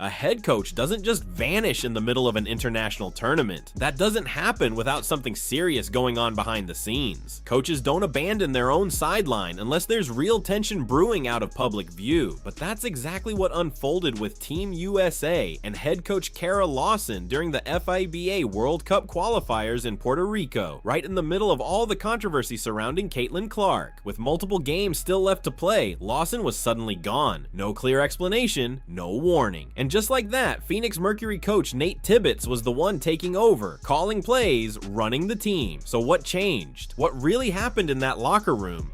A head coach doesn't just vanish in the middle of an international tournament. That doesn't happen without something serious going on behind the scenes. Coaches don't abandon their own sideline unless there's real tension brewing out of public view. But that's exactly what unfolded with Team USA and head coach Kara Lawson during the FIBA World Cup qualifiers in Puerto Rico, right in the middle of all the controversy surrounding Caitlin Clark. With multiple games still left to play, Lawson was suddenly gone. No clear explanation, no warning. And just like that, Phoenix Mercury coach Nate Tibbetts was the one taking over, calling plays, running the team. So what changed? What really happened in that locker room?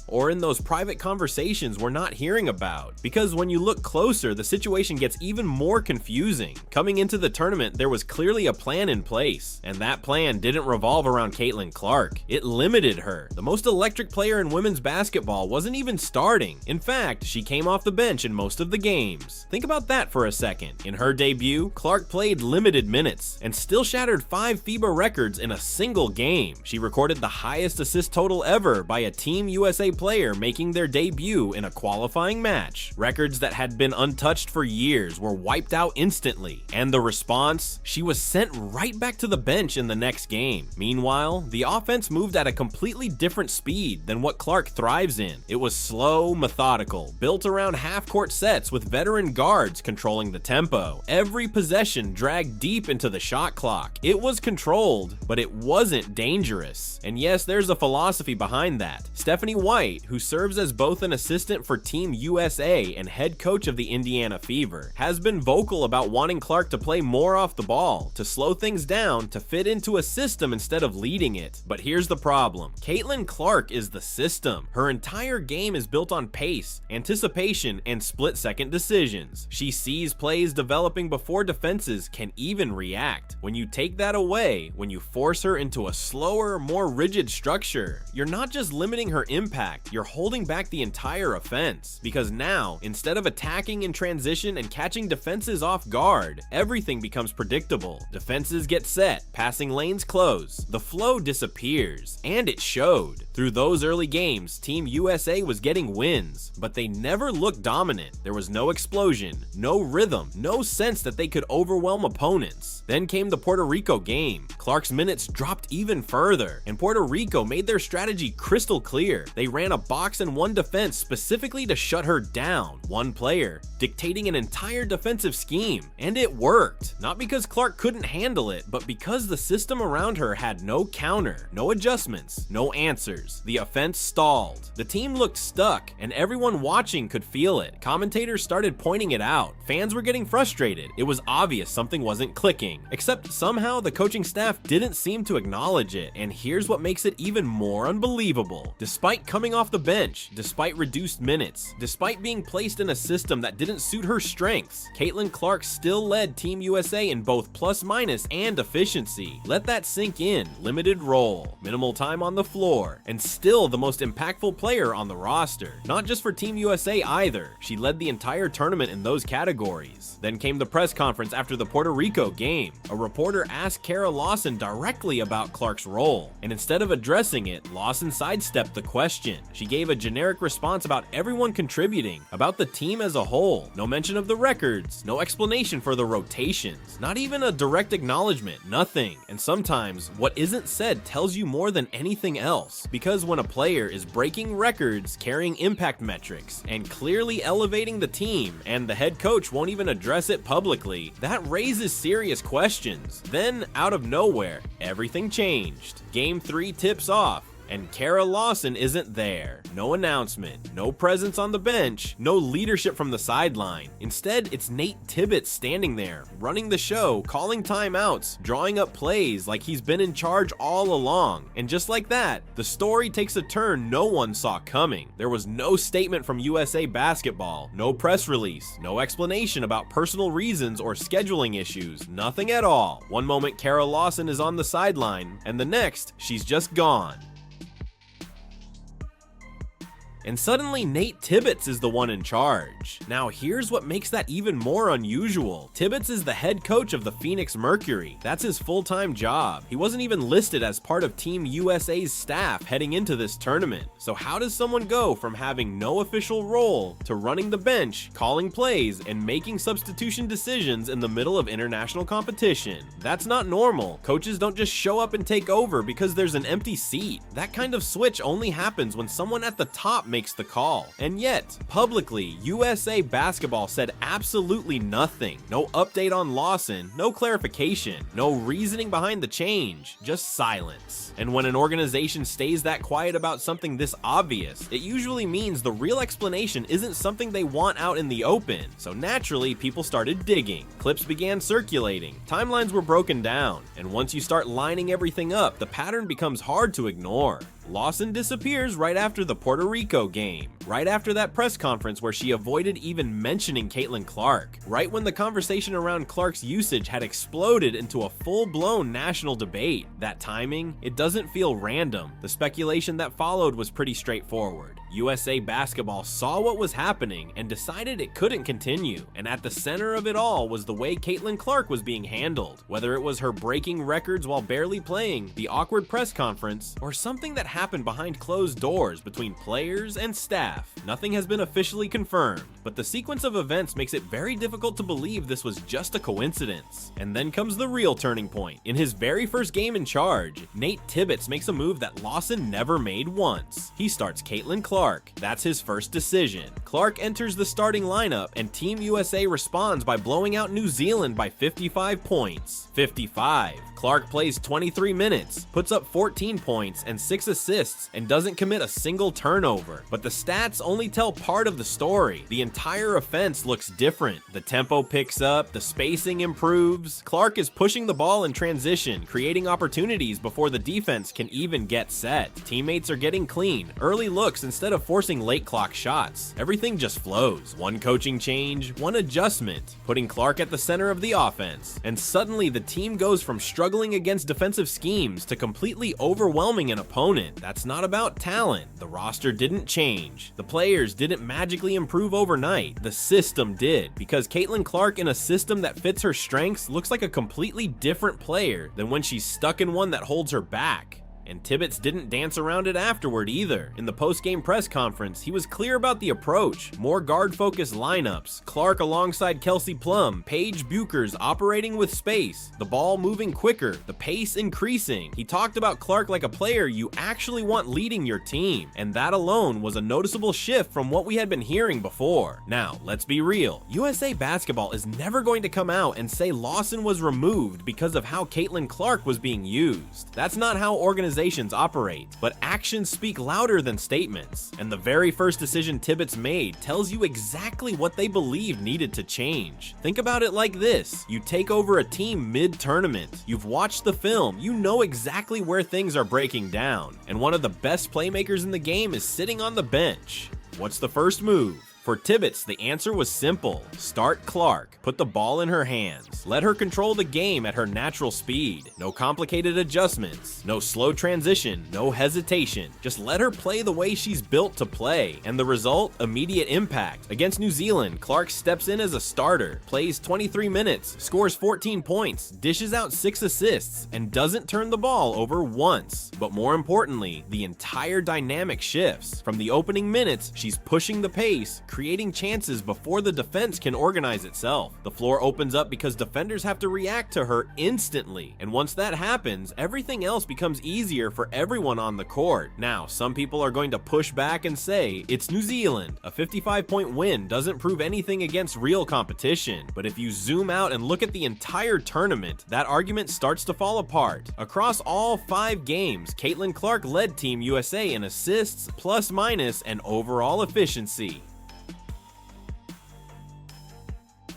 Or in those private conversations we're not hearing about? Because when you look closer, the situation gets even more confusing. Coming into the tournament, there was clearly a plan in place, and that plan didn't revolve around Caitlin Clark. It limited her. The most electric player in women's basketball wasn't even starting. In fact, she came off the bench in most of the games. Think about that for a second. In her debut, Clark played limited minutes and still shattered 5 FIBA records in a single game. She recorded the highest assist total ever by a Team USA player making their debut in a qualifying match. Records that had been untouched for years were wiped out instantly. And the response? She was sent right back to the bench in the next game. Meanwhile, the offense moved at a completely different speed than what Clark thrives in. It was slow, methodical, built around half-court sets with veteran guards controlling the tempo. Every possession dragged deep into the shot clock. It was controlled, but it wasn't dangerous. And yes, there's a philosophy behind that. Stephanie White, who serves as both an assistant for Team USA and head coach of the Indiana Fever, has been vocal about wanting Clark to play more off the ball, to slow things down, to fit into a system instead of leading it. But here's the problem. Caitlin Clark is the system. Her entire game is built on pace, anticipation, and split-second decisions. She sees plays developing before defenses can even react. When you take that away, when you force her into a slower, more rigid structure, you're not just limiting her impact, you're holding back the entire offense. Because now, instead of attacking in transition and catching defenses off guard, everything becomes predictable. Defenses get set, passing lanes close, the flow disappears, and it showed. Through those early games, Team USA was getting wins, but they never looked dominant. There was no explosion, no rhythm, no sense that they could overwhelm opponents. Then came the Puerto Rico game. Clark's minutes dropped even further, and Puerto Rico made their strategy crystal clear. They ran a box and one defense specifically to shut her down. One player dictating an entire defensive scheme, and it worked. Not because Clark couldn't handle it, but because the system around her had no counter, no adjustments, no answers. The offense stalled. The team looked stuck, and everyone watching could feel it. Commentators started pointing it out. Fans were getting frustrated. It was obvious something wasn't clicking. Except somehow the coaching staff didn't seem to acknowledge it, and here's what makes it even more unbelievable. Despite coming off the bench, despite reduced minutes, despite being placed in a system that didn't suit her strengths, Caitlin Clark still led Team USA in both plus-minus and efficiency. Let that sink in. Limited role, minimal time on the floor, and still the most impactful player on the roster. Not just for Team USA either. She led the entire tournament in those categories. Then came the press conference after the Puerto Rico game. A reporter asked Kara Lawson directly about Clark's role, and instead of addressing it, Lawson sidestepped the question. She gave a generic response about everyone contributing, about the team as a whole. No mention of the records, no explanation for the rotations, not even a direct acknowledgement, nothing. And sometimes, what isn't said tells you more than anything else. Because when a player is breaking records, carrying impact metrics, and clearly elevating the team, and the head coach won't even address it publicly, that raises serious questions. Then, out of nowhere, everything changed. Game 3 tips off, and Kara Lawson isn't there. No announcement, no presence on the bench, no leadership from the sideline. Instead, it's Nate Tibbetts standing there, running the show, calling timeouts, drawing up plays like he's been in charge all along. And just like that, the story takes a turn no one saw coming. There was no statement from USA Basketball, no press release, no explanation about personal reasons or scheduling issues, nothing at all. One moment Kara Lawson is on the sideline, and the next, she's just gone. and suddenly Nate Tibbetts is the one in charge. Now here's what makes that even more unusual. Tibbetts is the head coach of the Phoenix Mercury. That's his full-time job. He wasn't even listed as part of Team USA's staff heading into this tournament. So how does someone go from having no official role to running the bench, calling plays, and making substitution decisions in the middle of international competition? That's not normal. Coaches don't just show up and take over because there's an empty seat. That kind of switch only happens when someone at the top makes the call. And yet, publicly, USA Basketball said absolutely nothing. No update on Lawson, no clarification, no reasoning behind the change, just silence. And when an organization stays that quiet about something this obvious, it usually means the real explanation isn't something they want out in the open. So naturally, people started digging. Clips began circulating. Timelines were broken down. And once you start lining everything up, the pattern becomes hard to ignore. Lawson disappears right after the Puerto Rico game, right after that press conference where she avoided even mentioning Caitlin Clark, right when the conversation around Clark's usage had exploded into a full-blown national debate. That timing, it doesn't feel random. The speculation that followed was pretty straightforward. USA Basketball saw what was happening and decided it couldn't continue, and at the center of it all was the way Caitlin Clark was being handled, whether it was her breaking records while barely playing, the awkward press conference, or something that happened behind closed doors between players and staff. Nothing has been officially confirmed, but the sequence of events makes it very difficult to believe this was just a coincidence. And then comes the real turning point. In his very first game in charge, Nate Tibbetts makes a move that Lawson never made once. He starts Caitlin Clark. That's his first decision. Clark enters the starting lineup, and Team USA responds by blowing out New Zealand by 55 points. 55. Clark plays 23 minutes, puts up 14 points and 6 assists, and doesn't commit a single turnover. But the stats only tell part of the story. The entire offense looks different. The tempo picks up, the spacing improves. Clark is pushing the ball in transition, creating opportunities before the defense can even get set. Teammates are getting clean, early looks instead of forcing late clock shots. Everything just flows. One coaching change, one adjustment, putting Clark at the center of the offense. And suddenly the team goes from struggling against defensive schemes to completely overwhelming an opponent. That's not about talent. The roster didn't change. The players didn't magically improve overnight. The system did, because Caitlin Clark in a system that fits her strengths looks like a completely different player than when she's stuck in one that holds her back. And Tibbetts didn't dance around it afterward either. In the post-game press conference, he was clear about the approach. More guard-focused lineups, Clark alongside Kelsey Plum, Paige Buchers operating with space, the ball moving quicker, the pace increasing. He talked about Clark like a player you actually want leading your team, and that alone was a noticeable shift from what we had been hearing before. Now, let's be real. USA Basketball is never going to come out and say Lawson was removed because of how Caitlin Clark was being used. That's not how organizations operate, but actions speak louder than statements, and the very first decision Tibbetts made tells you exactly what they believed needed to change. Think about it like this: you take over a team mid-tournament, you've watched the film, you know exactly where things are breaking down, and one of the best playmakers in the game is sitting on the bench. What's the first move? For Tibbetts, the answer was simple. Start Clark. Put the ball in her hands. Let her control the game at her natural speed. No complicated adjustments. No slow transition. No hesitation. Just let her play the way she's built to play. And the result? Immediate impact. Against New Zealand, Clark steps in as a starter, plays 23 minutes, scores 14 points, dishes out 6 assists, and doesn't turn the ball over once. But more importantly, the entire dynamic shifts. From the opening minutes, she's pushing the pace, creating chances before the defense can organize itself. The floor opens up because defenders have to react to her instantly, and once that happens, everything else becomes easier for everyone on the court. Now, some people are going to push back and say, it's New Zealand. A 55-point win doesn't prove anything against real competition, but if you zoom out and look at the entire tournament, that argument starts to fall apart. Across all 5 games, Caitlin Clark led Team USA in assists, plus minus, and overall efficiency.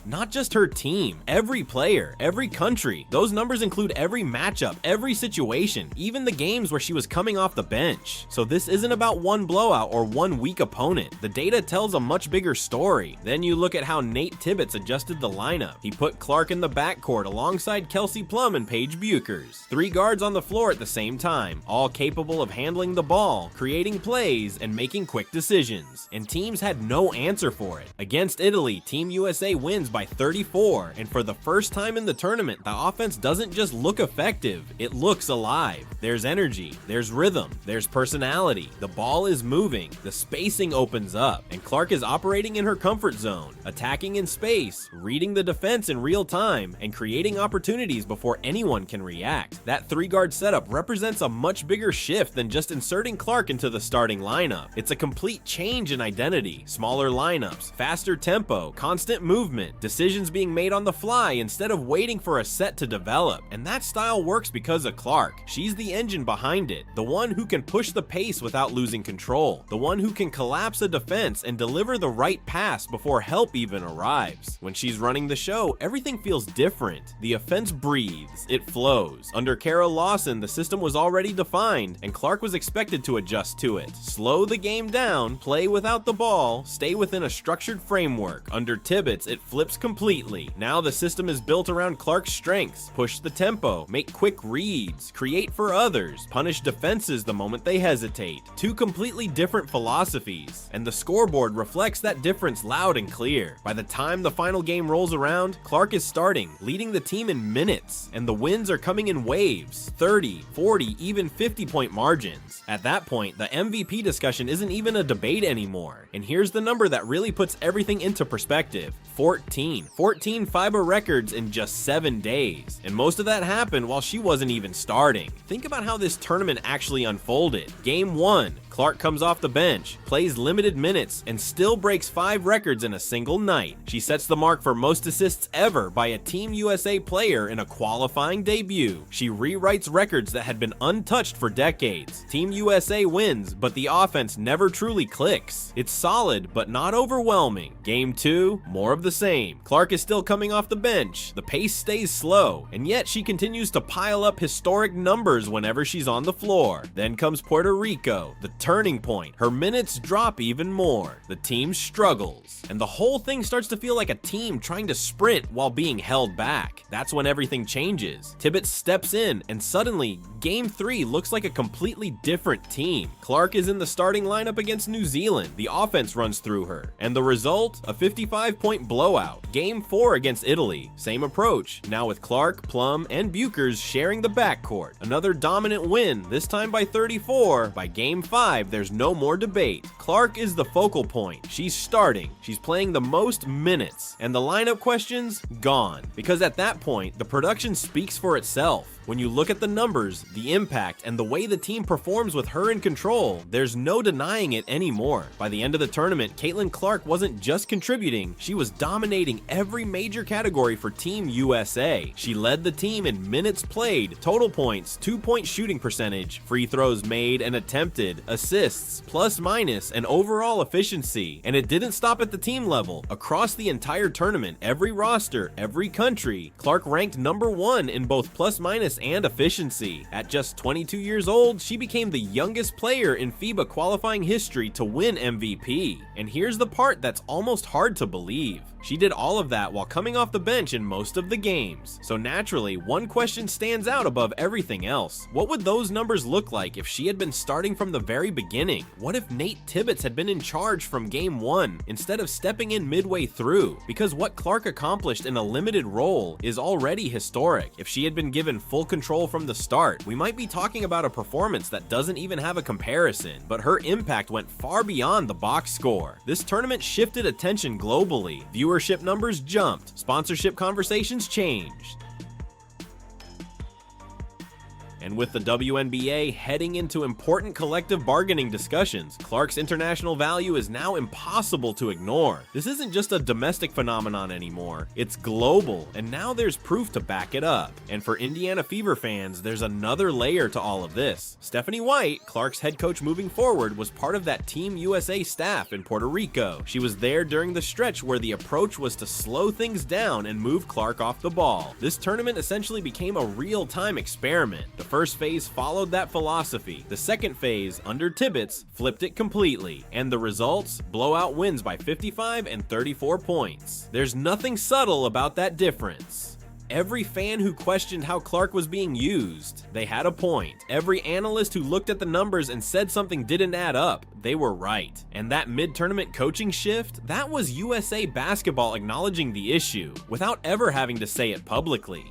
Not just her team, every player, every country. Those numbers include every matchup, every situation, even the games where she was coming off the bench. So this isn't about one blowout or one weak opponent. The data tells a much bigger story. Then you look at how Nate Tibbetts adjusted the lineup. He put Clark in the backcourt alongside Kelsey Plum and Paige Buchers. 3 guards on the floor at the same time, all capable of handling the ball, creating plays, and making quick decisions. And teams had no answer for it. Against Italy, Team USA wins by 34, and for the first time in the tournament, the offense doesn't just look effective, it looks alive. There's energy, there's rhythm, there's personality, the ball is moving, the spacing opens up, and Clark is operating in her comfort zone, attacking in space, reading the defense in real time, and creating opportunities before anyone can react. That 3-guard setup represents a much bigger shift than just inserting Clark into the starting lineup. It's a complete change in identity, smaller lineups, faster tempo, constant movement, decisions being made on the fly instead of waiting for a set to develop. And that style works because of Clark. She's the engine behind it, the one who can push the pace without losing control, the one who can collapse a defense and deliver the right pass before help even arrives. When she's running the show, everything feels different. The offense breathes, it flows. Under Carol Lawson, the system was already defined, and Clark was expected to adjust to it. Slow the game down, play without the ball, stay within a structured framework. Under Tibbetts, it flips completely. Now the system is built around Clark's strengths: push the tempo, make quick reads, create for others, punish defenses the moment they hesitate. 2 completely different philosophies, and the scoreboard reflects that difference loud and clear. By the time the final game rolls around, Clark is starting, leading the team in minutes, and the wins are coming in waves, 30, 40, even 50-point margins. At that point, the MVP discussion isn't even a debate anymore. And here's the number that really puts everything into perspective: 14 FIBA records in just 7 days. And most of that happened while she wasn't even starting. Think about how this tournament actually unfolded. Game 1, Clark comes off the bench, plays limited minutes, and still breaks 5 records in a single night. She sets the mark for most assists ever by a Team USA player in a qualifying debut. She rewrites records that had been untouched for decades. Team USA wins, but the offense never truly clicks. It's solid, but not overwhelming. Game 2, more of the same. Clark is still coming off the bench, the pace stays slow, and yet she continues to pile up historic numbers whenever she's on the floor. Then comes Puerto Rico, the turning point. Her minutes drop even more. The team struggles, and the whole thing starts to feel like a team trying to sprint while being held back. That's when everything changes. Tibbetts steps in, and suddenly, Game 3 looks like a completely different team. Clark is in the starting lineup against New Zealand. The offense runs through her, and the result? A 55-point blowout. Game 4 against Italy, same approach, now with Clark, Plum, and Buchers sharing the backcourt. Another dominant win, this time by 34. By Game 5, there's no more debate. Clark is the focal point. She's starting, she's playing the most minutes, and the lineup questions, gone. Because at that point, the production speaks for itself. When you look at the numbers, the impact, and the way the team performs with her in control, there's no denying it anymore. By the end of the tournament, Caitlin Clark wasn't just contributing, she was dominating every major category for Team USA. She led the team in minutes played, total points, 2-point shooting percentage, free throws made and attempted, assists, plus minus, and overall efficiency. And it didn't stop at the team level. Across the entire tournament, every roster, every country, Clark ranked number 1 in both plus minus and efficiency. At just 22 years old, she became the youngest player in FIBA qualifying history to win MVP. And here's the part that's almost hard to believe. She did all of that while coming off the bench in most of the games. So naturally, one question stands out above everything else. What would those numbers look like if she had been starting from the very beginning? What if Nate Tibbetts had been in charge from Game 1 instead of stepping in midway through? Because what Clark accomplished in a limited role is already historic. If she had been given full control from the start, we might be talking about a performance that doesn't even have a comparison. But her impact went far beyond the box score. This tournament shifted attention globally. Viewership numbers jumped, sponsorship conversations changed. And with the WNBA heading into important collective bargaining discussions, Clark's international value is now impossible to ignore. This isn't just a domestic phenomenon anymore, it's global, and now there's proof to back it up. And for Indiana Fever fans, there's another layer to all of this. Stephanie White, Clark's head coach moving forward, was part of that Team USA staff in Puerto Rico. She was there during the stretch where the approach was to slow things down and move Clark off the ball. This tournament essentially became a real-time experiment. The first phase followed that philosophy. The second phase, under Tibbetts, flipped it completely. And the results? Blowout wins by 55 and 34 points. There's nothing subtle about that difference. Every fan who questioned how Clark was being used, they had a point. Every analyst who looked at the numbers and said something didn't add up, they were right. And that mid-tournament coaching shift, that was USA Basketball acknowledging the issue, without ever having to say it publicly.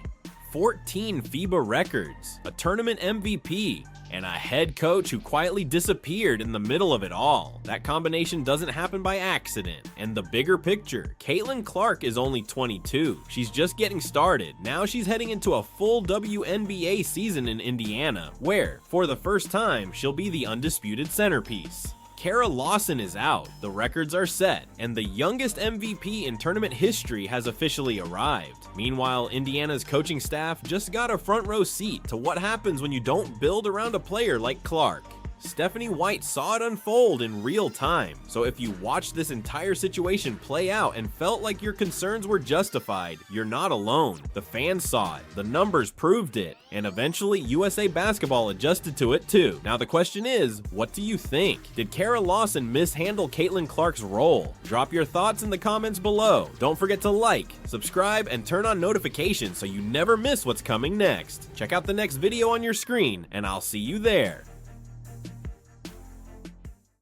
14 FIBA records, a tournament MVP, and a head coach who quietly disappeared in the middle of it all. That combination doesn't happen by accident. And the bigger picture, Caitlin Clark is only 22. She's just getting started. Now she's heading into a full WNBA season in Indiana, where, for the first time, she'll be the undisputed centerpiece. Kara Lawson is out, the records are set, and the youngest MVP in tournament history has officially arrived. Meanwhile, Indiana's coaching staff just got a front row seat to what happens when you don't build around a player like Clark. Stephanie White saw it unfold in real time, so if you watched this entire situation play out and felt like your concerns were justified, you're not alone. The fans saw it, the numbers proved it, and eventually USA Basketball adjusted to it too. Now the question is, what do you think? Did Kara Lawson mishandle Caitlin Clark's role? Drop your thoughts in the comments below. Don't forget to like, subscribe, and turn on notifications so you never miss what's coming next. Check out the next video on your screen, and I'll see you there.